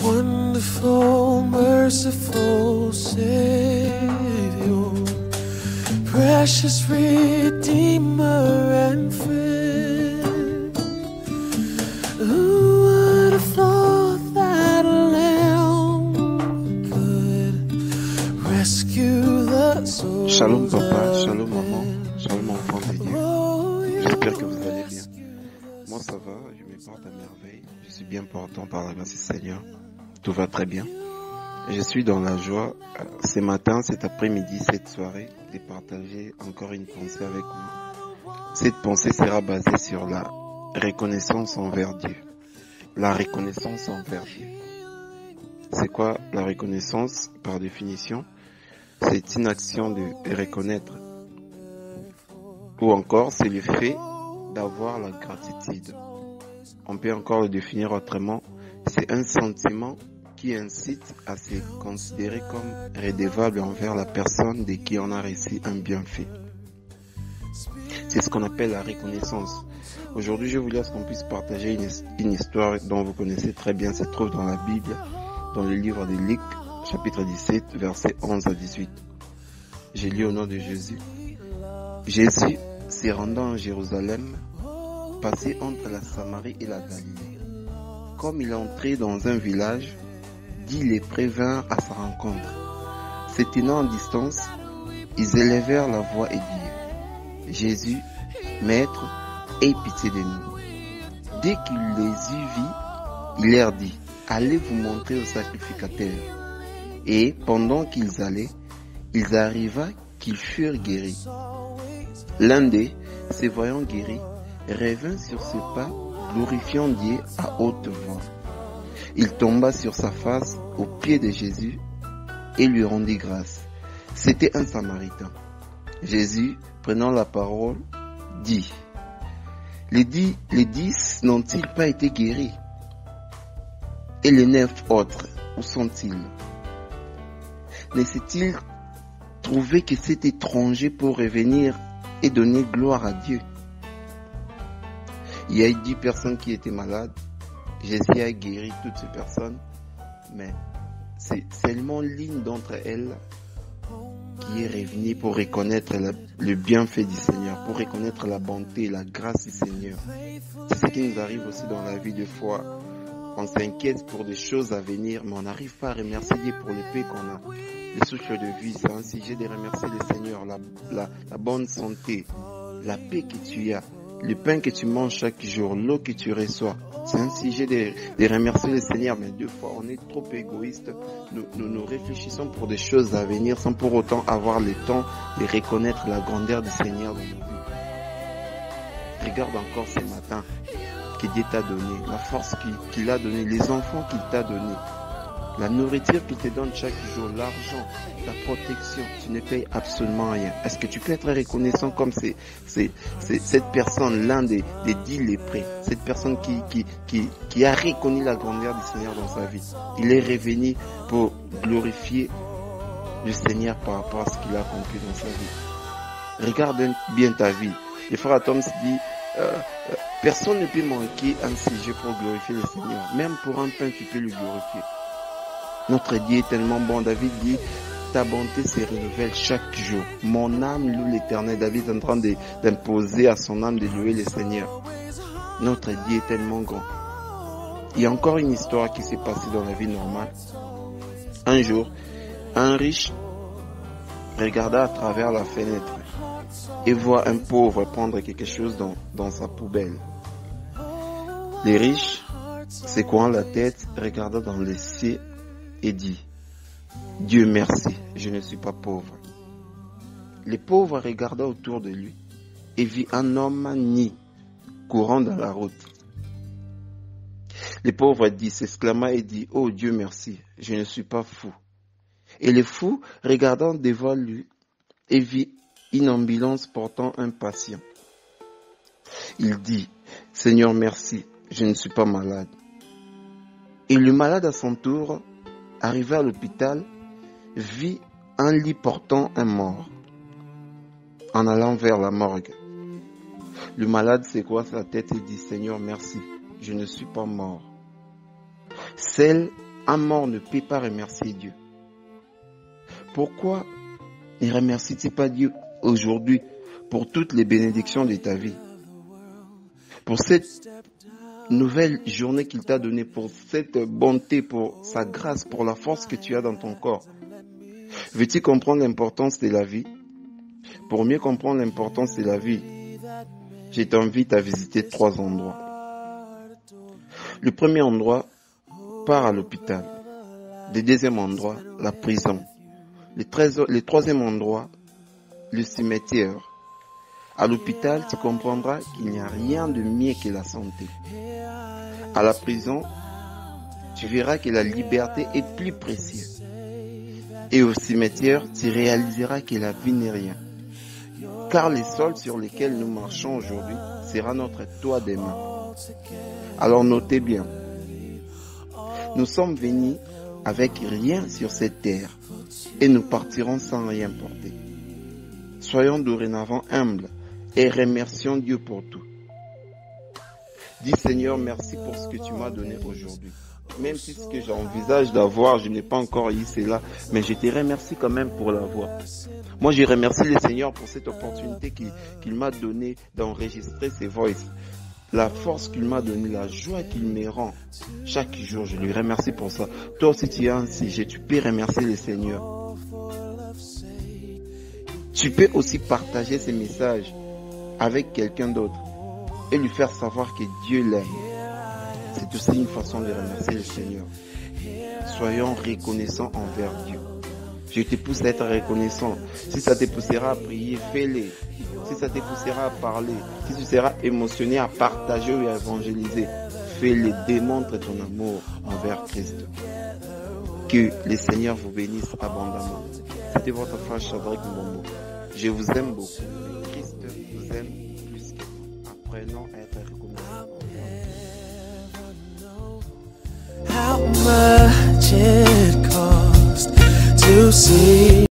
Wonderful, merciful Savior, precious Redeemer and friend. Who would have thought that a lamb could rescue the souls? Shalom papa, shalom maman, shalom enfant de Dieu. J'espère que vous allez bien. Moi ça va, je me porte à merveille. Je suis bien portant par la grâce du Seigneur. Tout va très bien. Je suis dans la joie ce matin, cet après-midi, cette soirée, de partager encore une pensée avec vous. Cette pensée sera basée sur la reconnaissance envers Dieu. La reconnaissance envers Dieu. C'est quoi la reconnaissance par définition? C'est une action de reconnaître. Ou encore, c'est le fait d'avoir la gratitude. On peut encore le définir autrement. C'est un sentiment qui incite à se considérer comme redevable envers la personne de qui on a reçu un bienfait. C'est ce qu'on appelle la reconnaissance. Aujourd'hui, je voulais qu'on puisse partager une histoire dont vous connaissez très bien. Ça se trouve dans la Bible, dans le livre de Luc, chapitre 17, versets 11 à 18. J'ai lu au nom de Jésus. Jésus, se rendant à Jérusalem, passait entre la Samarie et la Galilée. Comme il entrait dans un village, 10 lépreux vinrent à sa rencontre. Se tenant en distance, ils élevèrent la voix et dirent: Jésus, Maître, aie pitié de nous. Dès qu'il les eut vus, il leur dit: Allez vous montrer au sacrificateur. Et pendant qu'ils allaient, il arriva qu'ils furent guéris. L'un d'eux, se voyant guéri, revint sur ses pas, glorifiant Dieu à haute voix. Il tomba sur sa face aux pieds de Jésus et lui rendit grâce. C'était un Samaritain. Jésus, prenant la parole, dit: les 10 n'ont-ils pas été guéris? Et les 9 autres, où sont-ils? Ne s'est-il trouvé que cet étranger pour revenir et donner gloire à Dieu? Il y a 10 personnes qui étaient malades. Jésus a guéri toutes ces personnes, mais c'est seulement l'une d'entre elles qui est revenue pour reconnaître le bienfait du Seigneur, pour reconnaître la bonté, la grâce du Seigneur. C'est ce qui nous arrive aussi dans la vie de foi. On s'inquiète pour des choses à venir, mais on n'arrive pas à remercier Dieu pour le paix qu'on a. Le souffle de vie, c'est un sujet de remercier le Seigneur, la bonne santé, la paix que tu as, le pain que tu manges chaque jour, l'eau que tu reçois. C'est un sujet de remercier le Seigneur, mais deux fois on est trop égoïste. Nous réfléchissons pour des choses à venir sans pour autant avoir le temps de reconnaître la grandeur du Seigneur dans nos vies. Regarde encore ce matin que Dieu t'a donné, la force qu'il a donnée, les enfants qu'il t'a donnés, la nourriture qu'il te donne chaque jour, l'argent, la protection. Tu ne payes absolument rien. Est-ce que tu peux être reconnaissant comme cette personne, l'un des 10 lépreux, cette personne qui a reconnu la grandeur du Seigneur dans sa vie? Il est revenu pour glorifier le Seigneur par rapport à ce qu'il a accompli dans sa vie. Regarde bien ta vie. Le frère Tom se dit, personne ne peut manquer un sujet pour glorifier le Seigneur. Même pour un pain, tu peux le glorifier. Notre Dieu est tellement bon. David dit: ta bonté se renouvelle chaque jour. Mon âme loue l'Éternel. David est en train d'imposer à son âme de louer le Seigneur. Notre Dieu est tellement grand. Il y a encore une histoire qui s'est passée dans la vie normale. Un jour, un riche regarda à travers la fenêtre et voit un pauvre prendre quelque chose dans sa poubelle. Le riche, secouant la tête, regarda dans les cieux et dit: Dieu merci, je ne suis pas pauvre. Le pauvre regarda autour de lui et vit un homme nu courant dans la route. Le pauvre s'exclama et dit: Oh Dieu merci, je ne suis pas fou. Et le fou, regardant devant lui, et vit une ambulance portant un patient. Il dit: Seigneur merci, je ne suis pas malade. Et le malade à son tour, arrivé à l'hôpital, vit un lit portant un mort. En allant vers la morgue, Le malade secoua sa tête et dit, Seigneur, merci, je ne suis pas mort. Seul un mort ne peut pas remercier Dieu. Pourquoi ne remercies-tu pas Dieu aujourd'hui pour toutes les bénédictions de ta vie? Pour cette nouvelle journée qu'il t'a donnée, pour cette bonté, pour sa grâce, pour la force que tu as dans ton corps. Veux-tu comprendre l'importance de la vie? Pour mieux comprendre l'importance de la vie, je t'invite à visiter 3 endroits. Le premier endroit, part à l'hôpital. Le deuxième endroit, la prison. Le troisième endroit, le cimetière. À l'hôpital, tu comprendras qu'il n'y a rien de mieux que la santé. À la prison, tu verras que la liberté est plus précieuse. Et au cimetière, tu réaliseras que la vie n'est rien. Car les sols sur lesquels nous marchons aujourd'hui sera notre toit demain. Alors notez bien, nous sommes venus avec rien sur cette terre et nous partirons sans rien porter. Soyons dorénavant humbles et remercions Dieu pour tout. Dis Seigneur, merci pour ce que tu m'as donné aujourd'hui. Même si ce que j'envisage d'avoir, je n'ai pas encore eu cela, mais je te remercie quand même pour l'avoir. Moi, je remercie le Seigneur pour cette opportunité qu'il m'a donnée d'enregistrer ses voices. La force qu'il m'a donnée, la joie qu'il me rend chaque jour, je lui remercie pour ça. Toi aussi, tu as un sujet, tu peux remercier le Seigneur. Tu peux aussi partager ces messages avec quelqu'un d'autre et lui faire savoir que Dieu l'aime. C'est aussi une façon de remercier le Seigneur. Soyons reconnaissants envers Dieu. Je te pousse à être reconnaissant. Si ça te poussera à prier, fais-le. Si ça te poussera à parler, si tu seras émotionné à partager ou à évangéliser, fais-le. Démontre ton amour envers Christ. Que le Seigneur vous bénisse abondamment. C'était votre frère Shadrach Mbombo. Je vous aime beaucoup. Christ vous aime plus que vous. Apprenons à être reconnaissants. How much it cost to see